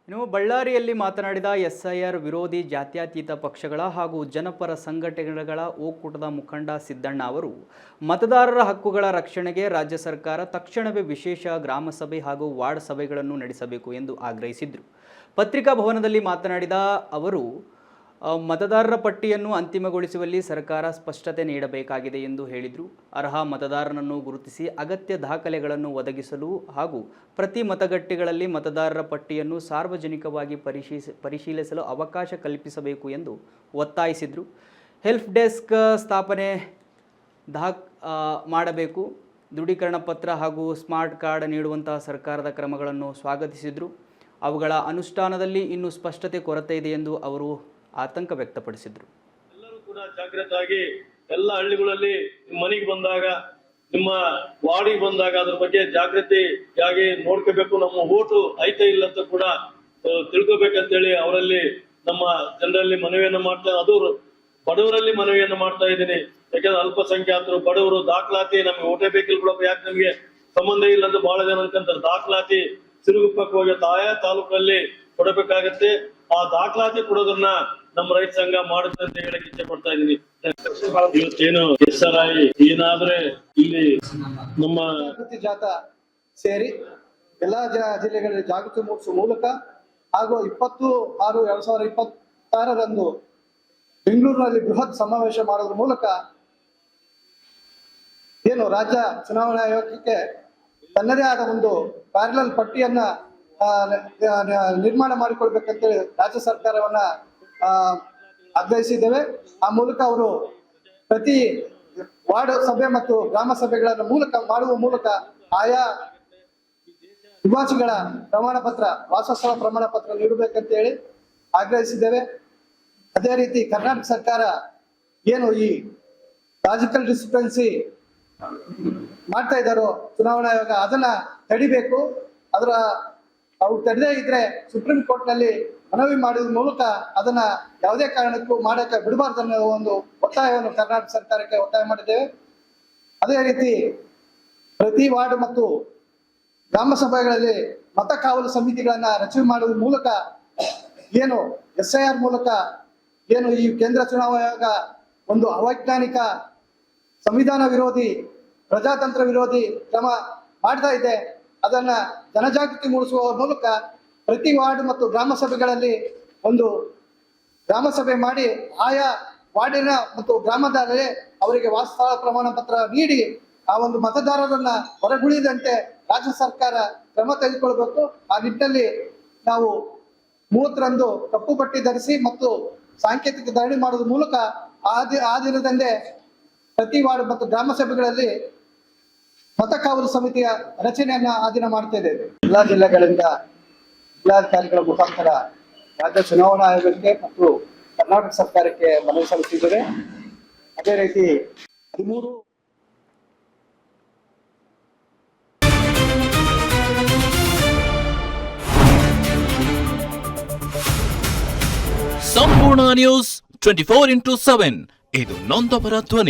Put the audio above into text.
ಇನ್ನು ಬಳ್ಳಾರಿಯಲ್ಲಿ ಮಾತನಾಡಿದ ಎಸ್ಐಆರ್ ವಿರೋಧಿ ಜಾತ್ಯತೀತ ಪಕ್ಷಗಳ ಹಾಗೂ ಜನಪರ ಸಂಘಟನೆಗಳ ಒಕ್ಕೂಟದ ಮುಖಂಡ ಸಿದ್ದಣ್ಣ ಅವರು ಮತದಾರರ ಹಕ್ಕುಗಳ ರಕ್ಷಣೆಗೆ ರಾಜ್ಯ ಸರ್ಕಾರ ತಕ್ಷಣವೇ ವಿಶೇಷ ಗ್ರಾಮ ಸಭೆ ಹಾಗೂ ವಾರ್ಡ್ ಸಭೆಗಳನ್ನು ನಡೆಸಬೇಕು ಎಂದು ಆಗ್ರಹಿಸಿದರು. ಪತ್ರಿಕಾ ಭವನದಲ್ಲಿ ಮಾತನಾಡಿದ ಅವರು ಮತದಾರರ ಪಟ್ಟಿಯನ್ನು ಅಂತಿಮಗೊಳಿಸುವಲ್ಲಿ ಸರ್ಕಾರ ಸ್ಪಷ್ಟತೆ ನೀಡಬೇಕಾಗಿದೆ ಎಂದು ಹೇಳಿದರು. ಅರ್ಹ ಮತದಾರರನ್ನು ಗುರುತಿಸಿ ಅಗತ್ಯ ದಾಖಲೆಗಳನ್ನು ಒದಗಿಸಲು ಹಾಗೂ ಪ್ರತಿ ಮತಗಟ್ಟೆಗಳಲ್ಲಿ ಮತದಾರರ ಪಟ್ಟಿಯನ್ನು ಸಾರ್ವಜನಿಕವಾಗಿ ಪರಿಶೀಲಿಸಲು ಅವಕಾಶ ಕಲ್ಪಿಸಬೇಕು ಎಂದು ಒತ್ತಾಯಿಸಿದರು. ಹೆಲ್ಪ್ ಡೆಸ್ಕ್ ಸ್ಥಾಪನೆ ಮಾಡಬೇಕು. ದೃಢೀಕರಣ ಪತ್ರ ಹಾಗೂ ಸ್ಮಾರ್ಟ್ ಕಾರ್ಡ್ ನೀಡುವಂತಹ ಸರ್ಕಾರದ ಕ್ರಮಗಳನ್ನು ಸ್ವಾಗತಿಸಿದರು. ಅವುಗಳ ಅನುಷ್ಠಾನದಲ್ಲಿ ಇನ್ನೂ ಸ್ಪಷ್ಟತೆ ಕೊರತೆ ಇದೆ ಎಂದು ಅವರು ಆತಂಕ ವ್ಯಕ್ತಪಡಿಸಿದರು. ಎಲ್ಲರೂ ಕೂಡ ಜಾಗೃತರಾಗಿ ಎಲ್ಲ ಹಳ್ಳಿಗಳಲ್ಲಿ ಮನೆಗೆ ಬಂದಾಗ, ನಿಮ್ಮ ವಾರ್ಡಿಗೆ ಬಂದಾಗ ಅದ್ರ ಬಗ್ಗೆ ಜಾಗೃತಿಯಾಗಿ ನೋಡ್ಕೋಬೇಕು. ನಮ್ಮ ಓಟು ಐತೆ ಇಲ್ಲ ಅಂತ ಕೂಡ ತಿಳ್ಕೊಬೇಕಂತೇಳಿ ಅವರಲ್ಲಿ ನಮ್ಮ ಜನರಲ್ಲಿ ಮನವಿಯನ್ನು ಮಾಡ್ತಾ, ಅದು ಬಡವರಲ್ಲಿ ಮನವಿಯನ್ನು ಮಾಡ್ತಾ ಇದ್ದೀನಿ. ಯಾಕಂದ್ರೆ ಅಲ್ಪಸಂಖ್ಯಾತರು, ಬಡವರು, ದಾಖಲಾತಿ ನಮ್ಗೆ ಓಟೇ ಬೇಕಿಲ್ಲ ಬಿಡಪ್ಪ, ಯಾಕೆ ನಮ್ಗೆ ಸಂಬಂಧ ಇಲ್ಲ ಅಂತ ಬಹಳ ಜನ ಅನ್ಕೊಂತಾರೆ. ದಾಖಲಾತಿ ಸಿರುಗುಪ್ಪಕ್ಕೆ ಹೋಗಿ ಆಯಾ ತಾಲೂಕಲ್ಲಿ ಕೊಡಬೇಕಾಗತ್ತೆ. ಆ ದಾಖಲಾತಿ ಕೊಡೋದನ್ನ ನಮ್ಮ ರೈತ ಸಂಘ ಮಾಡುತ್ತೆ ಅಂತ ಹೇಳಕ್ ಇಚ್ಛೆ ಪಡ್ತಾ ಇದೀನಿ. ಇವತ್ತೇನು SRI ಏನಾದ್ರೆ ಇಲ್ಲಿ ನಮ್ಮ ಜಾಥಾ ಸೇರಿ ಎಲ್ಲಾ ಜಿಲ್ಲೆಗಳಲ್ಲಿ ಜಾಗೃತಿ ಮೂಡಿಸುವ ಮೂಲಕ ಹಾಗೂ 20/6/2026 ಬೆಂಗಳೂರಿನಲ್ಲಿ ಬೃಹತ್ ಸಮಾವೇಶ ಮಾಡೋದ್ರ ಮೂಲಕ ಏನು ರಾಜ್ಯ ಚುನಾವಣಾ ಆಯೋಗಕ್ಕೆ ತನ್ನದೇ ಆದ ಒಂದು ಪ್ಯಾರಲಲ್ ಪಟ್ಟಿಯನ್ನ ನಿರ್ಮಾಣ ಮಾಡಿಕೊಳ್ಬೇಕಂತೇಳಿ ರಾಜ್ಯ ಸರ್ಕಾರವನ್ನ ಆಗ್ರಹಿಸಿದ್ದೇವೆ. ಆ ಮೂಲಕ ಅವರು ಪ್ರತಿ ವಾರ್ಡ್ ಸಭೆ ಮತ್ತು ಗ್ರಾಮ ಸಭೆಗಳನ್ನು ಮಾಡುವ ಮೂಲಕ ಆಯಾ ನಿವಾಸಿಗಳ ಪ್ರಮಾಣ ಪತ್ರ, ವಾಸಸ್ಥಳ ಪ್ರಮಾಣ ಪತ್ರ ನೀಡಬೇಕಂತೇಳಿ ಆಗ್ರಹಿಸಿದ್ದೇವೆ. ಅದೇ ರೀತಿ ಕರ್ನಾಟಕ ಸರ್ಕಾರ ಏನು ಈ ಲಾಜಿಕಲ್ ಡಿಸ್ಕ್ರಿಪೆನ್ಸಿ ಮಾಡ್ತಾ ಇದ್ದಾರೋ ಚುನಾವಣಾ ಆಯೋಗ, ಅದನ್ನ ತಡಿಬೇಕು. ಅವ್ರು ತಡೆದೇ ಇದ್ರೆ ಸುಪ್ರೀಂ ಕೋರ್ಟ್ ನಲ್ಲಿ ಮನವಿ ಮಾಡಿದ ಮೂಲಕ ಅದನ್ನ ಯಾವುದೇ ಕಾರಣಕ್ಕೂ ಮಾಡಕ್ಕೆ ಬಿಡಬಾರ್ದು ಅನ್ನೋ ಒಂದು ಒತ್ತಾಯವನ್ನು ಕರ್ನಾಟಕ ಸರ್ಕಾರಕ್ಕೆ ಒತ್ತಾಯ ಮಾಡಿದ್ದೇವೆ. ಅದೇ ರೀತಿ ಪ್ರತಿ ವಾರ್ಡ್ ಮತ್ತು ಗ್ರಾಮ ಸಭೆಗಳಲ್ಲಿ ಮತ ಕಾವಲು ಸಮಿತಿಗಳನ್ನ ರಚನೆ ಮಾಡುವ ಮೂಲಕ ಏನು SIR ಮೂಲಕ ಏನು ಈ ಕೇಂದ್ರ ಚುನಾವಣಾ ಆಯೋಗ ಒಂದು ಅವೈಜ್ಞಾನಿಕ, ಸಂವಿಧಾನ ವಿರೋಧಿ, ಪ್ರಜಾತಂತ್ರ ವಿರೋಧಿ ಕ್ರಮ ಮಾಡ್ತಾ ಇದೆ, ಅದನ್ನ ಜನಜಾಗೃತಿ ಮೂಡಿಸುವ ಮೂಲಕ ಪ್ರತಿ ವಾರ್ಡ್ ಮತ್ತು ಗ್ರಾಮ ಸಭೆಗಳಲ್ಲಿ ಒಂದು ಗ್ರಾಮ ಸಭೆ ಮಾಡಿ ಆಯಾ ವಾರ್ಡಿನ ಮತ್ತು ಗ್ರಾಮದಲ್ಲಿ ಅವರಿಗೆ ವಾಸಸ್ಥಳ ಪ್ರಮಾಣ ಪತ್ರ ನೀಡಿ ಆ ಒಂದು ಮತದಾರರನ್ನ ಹೊರಗುಳಿದಂತೆ ರಾಜ್ಯ ಸರ್ಕಾರ ಕ್ರಮ ತೆಗೆದುಕೊಳ್ಬೇಕು. ಆ ನಿಟ್ಟಿನಲ್ಲಿ ನಾವು 30ರಂದು ಕಪ್ಪು ಪಟ್ಟಿ ಧರಿಸಿ ಮತ್ತು ಸಾಂಕೇತಿಕ ಧರಣಿ ಮಾಡೋದ್ರ ಮೂಲಕ ಆ ದಿನದಂದೇ ಪ್ರತಿ ವಾರ್ಡ್ ಮತ್ತು ಗ್ರಾಮ ಸಭೆಗಳಲ್ಲಿ ಮತ ಕಾವಲು ಸಮಿತಿಯ ರಚನೆಯನ್ನ ಆ ದಿನ ಮಾಡ್ತಾ ಇದ್ದೇವೆ. ಎಲ್ಲಾ ಜಿಲ್ಲೆಗಳಿಂದ ಜಿಲ್ಲಾಧಿಕಾರಿಗಳ ಮುಖಾಂತರ ರಾಜ್ಯ ಚುನಾವಣಾ ಆಯೋಗಕ್ಕೆ ಮತ್ತು ಕರ್ನಾಟಕ ಸರ್ಕಾರಕ್ಕೆ ಮನವಿ ಸಲ್ಲಿಸಿದ್ದೇವೆ. ಅದೇ ರೀತಿ 13 ಸಂಪೂರ್ಣ ನ್ಯೂಸ್ 24/7 ಇದು ನೊಂದವರ ಧ್ವನಿ.